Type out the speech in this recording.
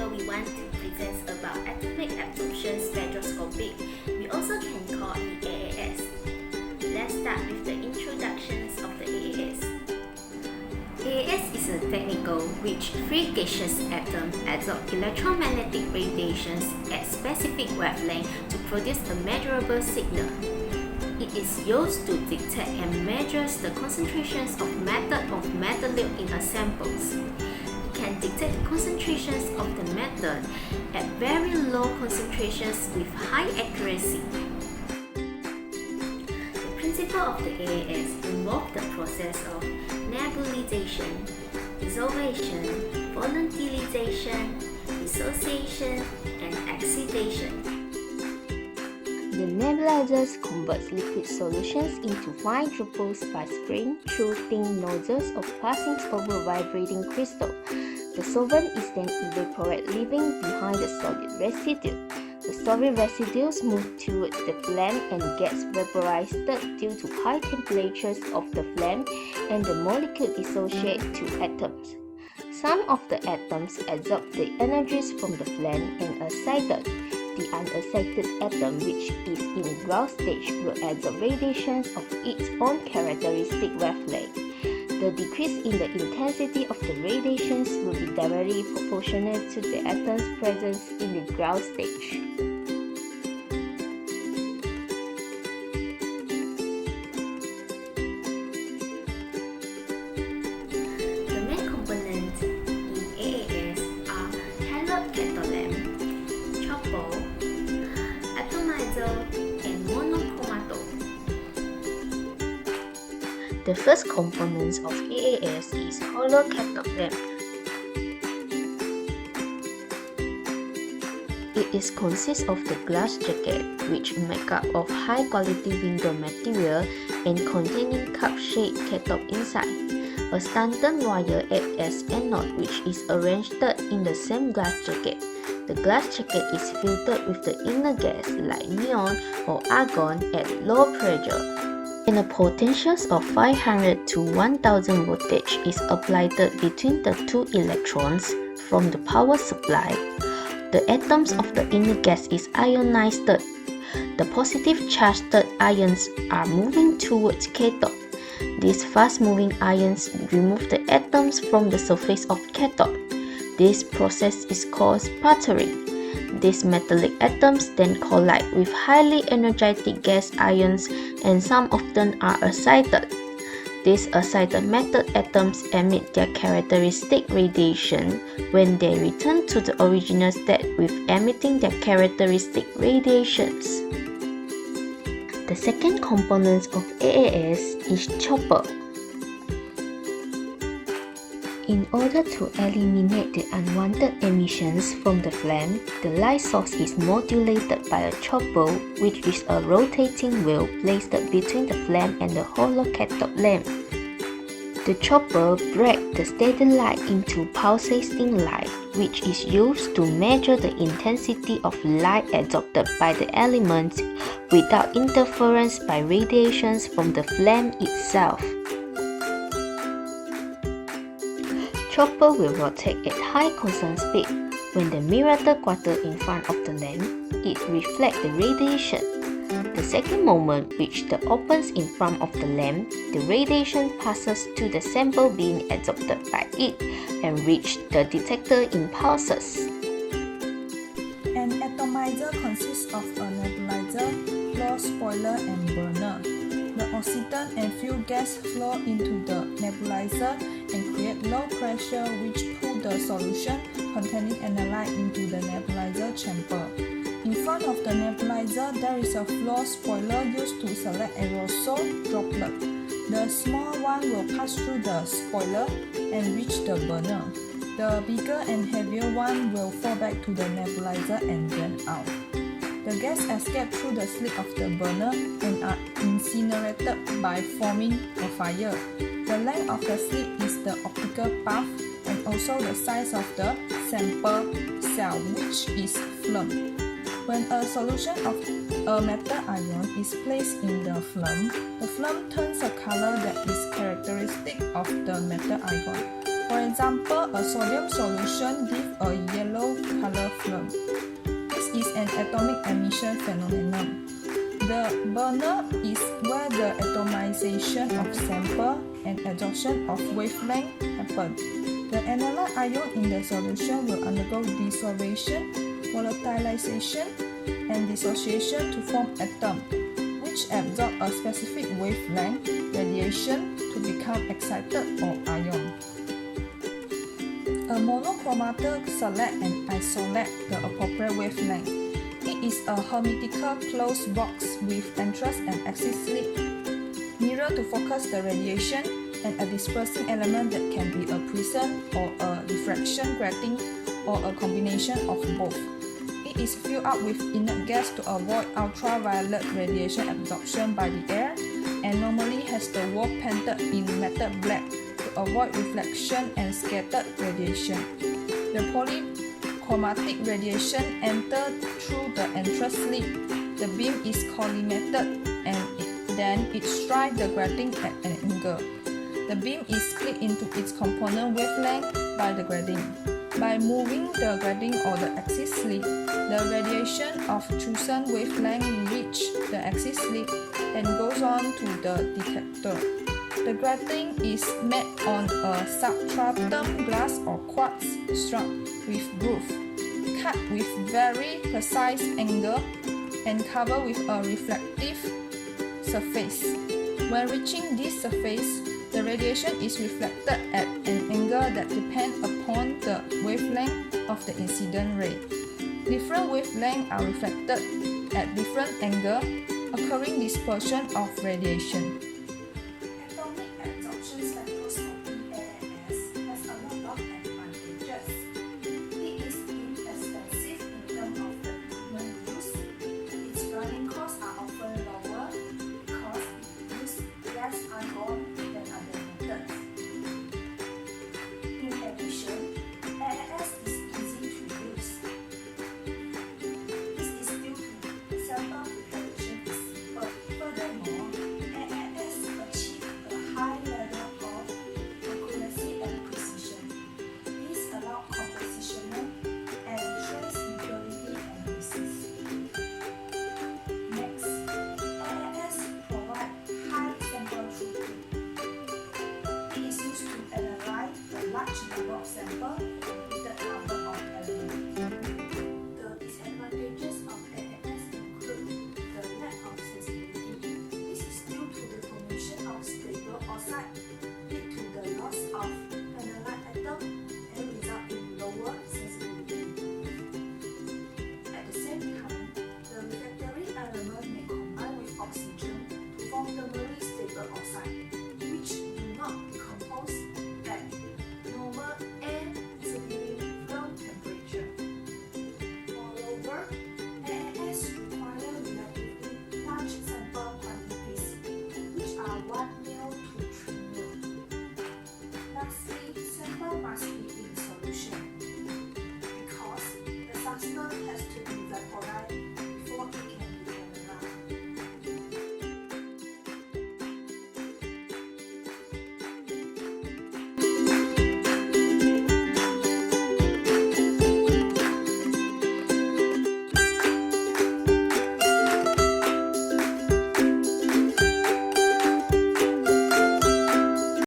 video we want to present about atomic absorption spectroscopy. We also can call it AAS. Let's start with the introductions of the AAS. AAS is a technique which three gaseous atoms absorb electromagnetic radiations at specific wavelength to produce a measurable signal. It is used to detect and measure the concentrations of metal in a samples. It can detect the concentrations of the metal at very low concentrations with high accuracy. The principle of the AAS involves the process of nebulization, dissolution, volatilization, dissociation, and excitation. The nebulizers converts liquid solutions into fine droplets by spraying through thin nozzles or passing over vibrating crystal. The solvent is then evaporated, leaving behind the solid residue. The solid residues move towards the flame and gets vaporized due to high temperatures of the flame, and the molecule dissociates to atoms. Some of the atoms absorb the energies from the flame and are excited. The unexcited atom, which is in ground stage, will absorb radiations of its own characteristic wavelength. The decrease in the intensity of the radiations will be directly proportional to the atom's presence in the ground stage. The main components in AAS are cathode lamp, chopper, atomizer, and monochromatometer. The first component of AAS is hollow cathode lamp. It consists of the glass jacket, which made up of high-quality window material and containing cup-shaped cathode inside. A tungsten wire acts as anode, which is arranged in the same glass jacket. The glass jacket is filled with the inner gas like neon or argon at low pressure, and a potential of 500 to 1000 voltage is applied between the two electrons from the power supply. The atoms of the inner gas is ionized. The positive charged ions are moving towards cathode. These fast-moving ions remove the atoms from the surface of cathode. This process is called sputtering. These metallic atoms then collide with highly energetic gas ions, and some of them are excited. These excited metal atoms emit their characteristic radiation when they return to the original state with emitting their characteristic radiations. The second component of AAS is chopper. In order to eliminate the unwanted emissions from the flame, the light source is modulated by a chopper, which is a rotating wheel placed between the flame and the hollow cathode lamp. The chopper breaks the steady light into pulsating light, which is used to measure the intensity of light absorbed by the elements without interference by radiations from the flame itself. Chopper will rotate at high constant speed. When the mirror quarter in front of the lamp, it reflects the radiation. The second moment which the opens in front of the lamp, the radiation passes to the sample being absorbed by it and reach the detector in pulses. An atomizer consists of a nebulizer, flow spoiler, and burner. The oxygen and fuel gas flow into the nebulizer and create low pressure, which pull the solution containing analyte into the nebulizer chamber. In front of the nebulizer, there is a flow spoiler used to select aerosol droplet. The small one will pass through the spoiler and reach the burner. The bigger and heavier one will fall back to the nebulizer and burn out. The gas escape through the slit of the burner and are incinerated by forming a fire. The length of the slit is the optical path and also the size of the sample cell, which is phloem. When a solution of a metal ion is placed in the phloem turns a color that is characteristic of the metal ion. For example, a sodium solution gives a yellow atomic emission phenomenon. The burner is where the atomization of sample and adsorption of wavelength happen. The analyte ion in the solution will undergo dissolution, volatilization, and dissociation to form atom, which absorb a specific wavelength radiation to become excited or ion. A monochromator select and isolate the appropriate wavelength. It is a hermetical closed box with entrance and exit slit, mirror to focus the radiation, and a dispersing element that can be a prism or a diffraction grating or a combination of both. It is filled up with inert gas to avoid ultraviolet radiation absorption by the air, and normally has the wall painted in metal black to avoid reflection and scattered radiation. The polychromatic radiation enters through the entrance slit. The beam is collimated and then it strikes the grating at an angle. The beam is split into its component wavelength by the grating. By moving the grating or the axis slit, the radiation of chosen wavelength reaches the axis slit and goes on to the detector. The grating is made on a substratum glass or quartz struck with groove, cut with very precise angle, and covered with a reflective surface. When reaching this surface, the radiation is reflected at an angle that depends upon the wavelength of the incident ray. Different wavelengths are reflected at different angles, occurring dispersion of radiation.